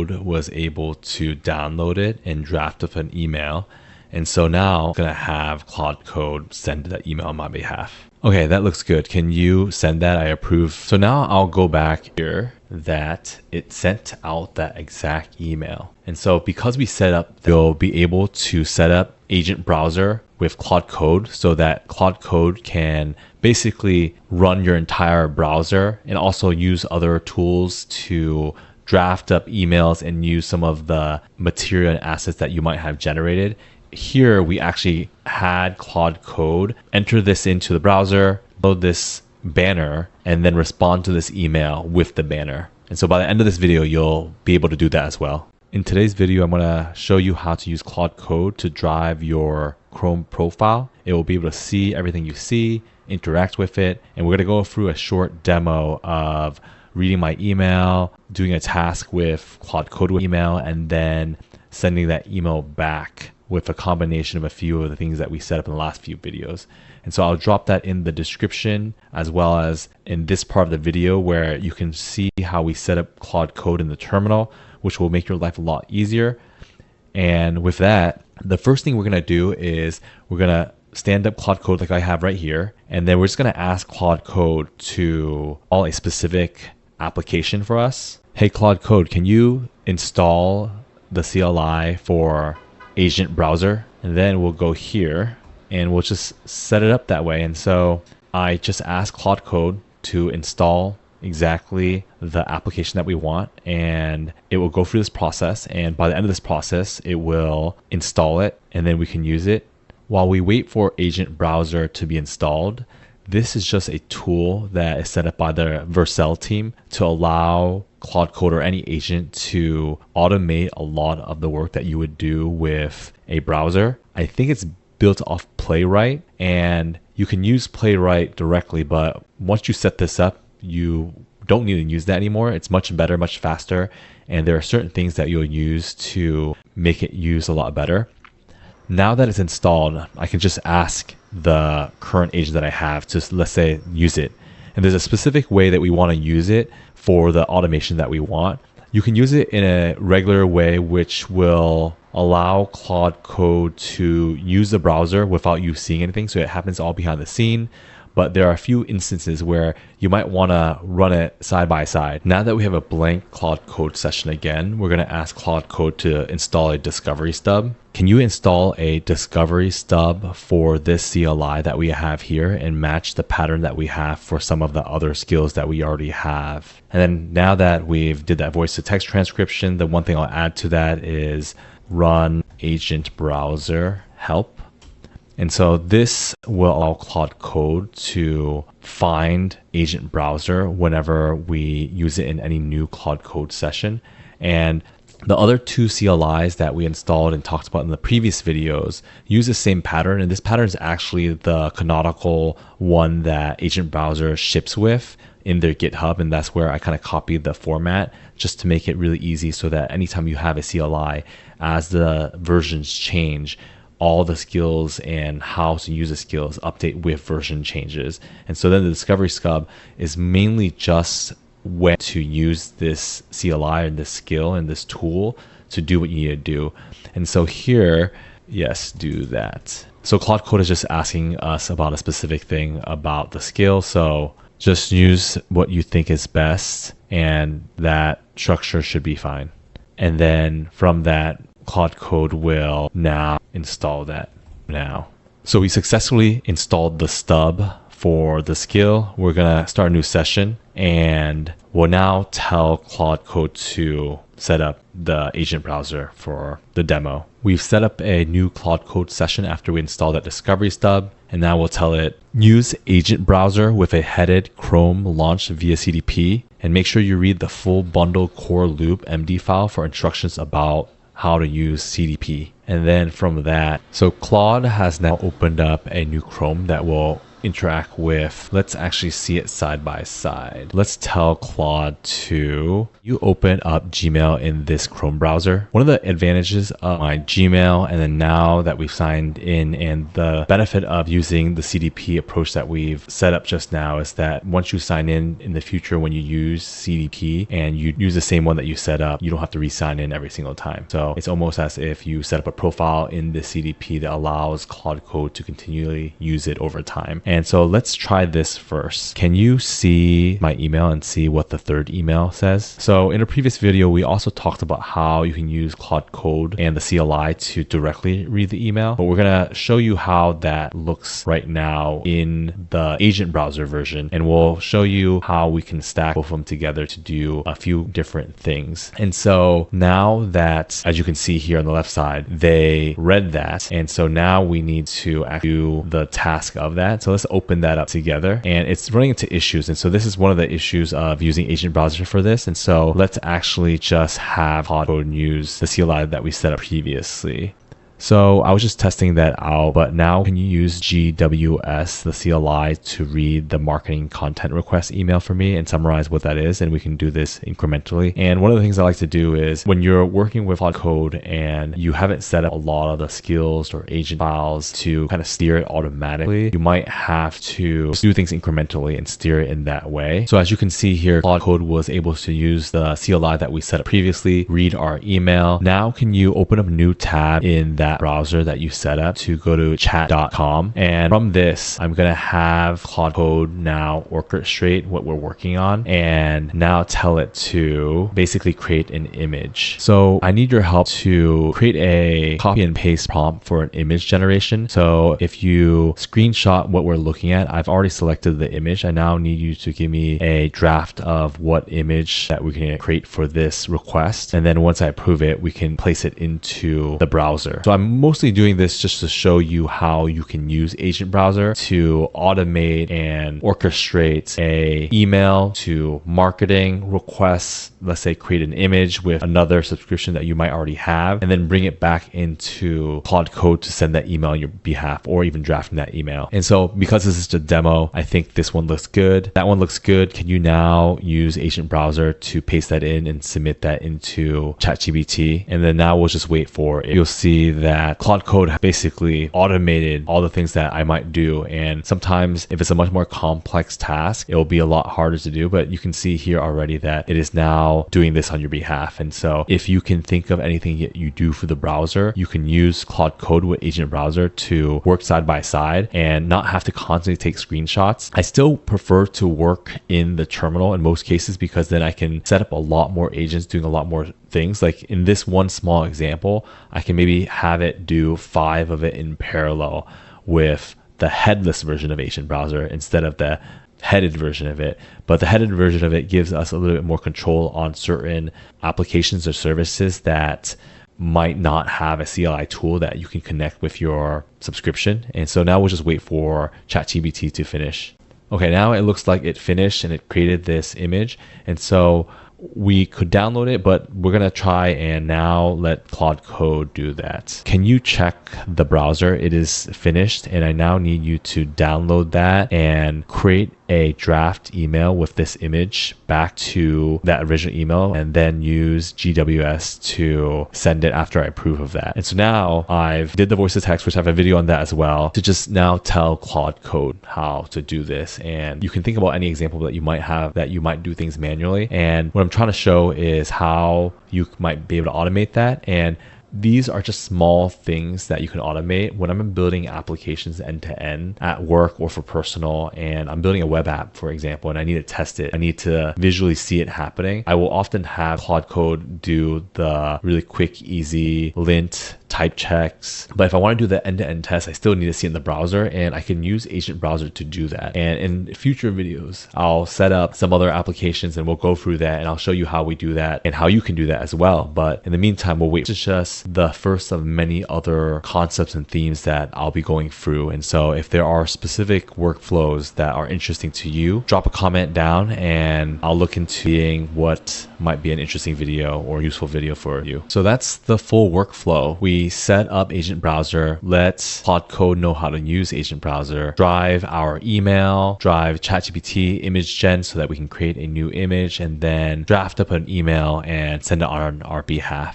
Code was able to download it and draft up an email. And so now I'm going to have Claude Code send that email on my behalf. Okay, that looks good. Can you send that? I approve. So now I'll go back here that it sent out that exact email. And so because we set up, you'll be able to set up agent browser with Claude Code so that Claude Code can basically run your entire browser and also use other tools to draft up emails and use some of the material and assets that you might have generated. Here, we actually had Claude Code enter this into the browser, load this banner, and then respond to this email with the banner. And so by the end of this video, you'll be able to do that as well. In today's video, I'm going to show you how to use Claude Code to drive your Chrome profile. It will be able to see everything you see, interact with it, and we're going to go through a short demo of reading my email, doing a task with Claude Code email, and then sending that email back with a combination of a few of the things that we set up in the last few videos. And so I'll drop that in the description as well as in this part of the video where you can see how we set up Claude Code in the terminal, which will make your life a lot easier. And with that, the first thing we're gonna do is we're gonna stand up Claude Code like I have right here. And then we're just gonna ask Claude Code to install a specific application for us. Hey, Claude Code, can you install the CLI for agent browser? And then we'll go here and we'll just set it up that way. And so I just asked Claude Code to install exactly the application that we want, and it will go through this process, and by the end of this process it will install it and then we can use it. While we wait for agent browser to be installed, this is just a tool that is set up by the Vercel team to allow Claude Code or any agent to automate a lot of the work that you would do with a browser. I think it's built off Playwright, and you can use Playwright directly, but once you set this up, you don't need to use that anymore. It's much better, much faster, and there are certain things that you'll use to make it use a lot better. Now that it's installed, I can just ask the current agent that I have to, let's say, use it. And there's a specific way that we want to use it for the automation that we want. You can use it in a regular way, which will allow Claude Code to use the browser without you seeing anything. So it happens all behind the scene. But there are a few instances where you might want to run it side by side. Now that we have a blank Claude Code session again, we're going to ask Claude Code to install a discovery stub. Can you install a discovery stub for this CLI that we have here and match the pattern that we have for some of the other skills that we already have? And then now that we've did that voice to text transcription, the one thing I'll add to that is run agent browser help. And so this will allow Claude Code to find agent browser whenever we use it in any new Claude Code session. And the other two CLIs that we installed and talked about in the previous videos use the same pattern. And this pattern is actually the canonical one that agent browser ships with in their GitHub. And that's where I kind of copied the format just to make it really easy so that anytime you have a CLI, as the versions change, all the skills and how to use the skills update with version changes. And so then the discovery stub is mainly just when to use this CLI and this skill and this tool to do what you need to do. And so here, yes, do that. So Claude Code is just asking us about a specific thing about the skill. So just use what you think is best, and that structure should be fine. And then from that, Claude Code will now install that now. So we successfully installed the stub for the skill. We're gonna start a new session, and we'll now tell Claude Code to set up the agent browser for the demo. We've set up a new Claude Code session after we install that discovery stub, and now we'll tell it use agent browser with a headed Chrome launch via CDP, and make sure you read the full bundle core loop MD file for instructions about how to use CDP. And then from that, so Claude has now opened up a new Chrome that will interact with, let's actually see it side by side. Let's tell Claude to you open up Gmail in this Chrome browser. One of the advantages of my Gmail, and then now that we've signed in, and the benefit of using the CDP approach that we've set up just now, is that once you sign in the future, when you use CDP and you use the same one that you set up, you don't have to re-sign in every single time. So it's almost as if you set up a profile in the CDP that allows Claude Code to continually use it over time. And so let's try this first. Can you see my email and see what the third email says? So in a previous video, we also talked about how you can use Claude Code and the CLI to directly read the email, but we're gonna show you how that looks right now in the agent browser version, and we'll show you how we can stack both of them together to do a few different things. And so now that, as you can see here on the left side, they read that, and so now we need to actually do the task of that. So let's open that up together, and it's running into issues. And so this is one of the issues of using agent browser for this. And so let's actually just have Claude Code use the CLI that we set up previously. So I was just testing that out, but now can you use GWS, the CLI, to read the marketing content request email for me and summarize what that is? And we can do this incrementally. And one of the things I like to do is when you're working with Claude Code and you haven't set up a lot of the skills or agent files to kind of steer it automatically, you might have to do things incrementally and steer it in that way. So as you can see here, Claude Code was able to use the CLI that we set up previously, read our email. Now can you open up a new tab in that browser that you set up to go to chat.com, and from this I'm gonna have Claude Code now orchestrate what we're working on and now tell it to basically create an image. So I need your help to create a copy and paste prompt for an image generation. So if you screenshot what we're looking at, I've already selected the image. I now need you to give me a draft of what image that we can create for this request, and then once I approve it, we can place it into the browser. So I'm mostly doing this just to show you how you can use Agent Browser to automate and orchestrate a email to marketing requests. Let's say create an image with another subscription that you might already have, and then bring it back into Claude Code to send that email on your behalf, or even drafting that email. And so because this is just a demo, I think this one looks good. That one looks good. Can you now use Agent Browser to paste that in and submit that into ChatGPT? And then now we'll just wait for it. You'll see that Claude Code basically automated all the things that I might do. And sometimes if it's a much more complex task, it will be a lot harder to do, but you can see here already that it is now doing this on your behalf. And so if you can think of anything that you do for the browser, you can use Claude Code with Agent Browser to work side by side and not have to constantly take screenshots. I still prefer to work in the terminal in most cases, because then I can set up a lot more agents doing a lot more things. Like in this one small example, I can maybe have it do 5 of it in parallel with the headless version of Agent Browser instead of the headed version of it. But the headed version of it gives us a little bit more control on certain applications or services that might not have a CLI tool that you can connect with your subscription. And so now we'll just wait for ChatGPT to finish. Okay, now it looks like it finished and it created this image. And so we could download it, but we're gonna try and now let Claude Code do that. Can you check the browser? It is finished, and I now need you to download that and create a draft email with this image back to that original email, and then use GWS to send it after I approve of that. And so now I've did the voice to text, which I have a video on that as well, to just now tell Claude Code how to do this. And you can think about any example that you might have that you might do things manually. And what I'm trying to show is how you might be able to automate that. And these are just small things that you can automate. When I'm building applications end to end at work or for personal, and I'm building a web app, for example, and I need to test it, I need to visually see it happening, I will often have Claude Code do the really quick, easy lint type checks. But if I want to do the end-to-end test, I still need to see it in the browser, and I can use Agent Browser to do that. And in future videos, I'll set up some other applications and we'll go through that, and I'll show you how we do that and how you can do that as well. But in the meantime, we'll wait. This is just the first of many other concepts and themes that I'll be going through. And so if there are specific workflows that are interesting to you, drop a comment down and I'll look into seeing what might be an interesting video or useful video for you. So that's the full workflow. We we set up Agent Browser, let Claude Code know how to use Agent Browser, drive our email, drive ChatGPT image gen so that we can create a new image, and then draft up an email and send it on our behalf.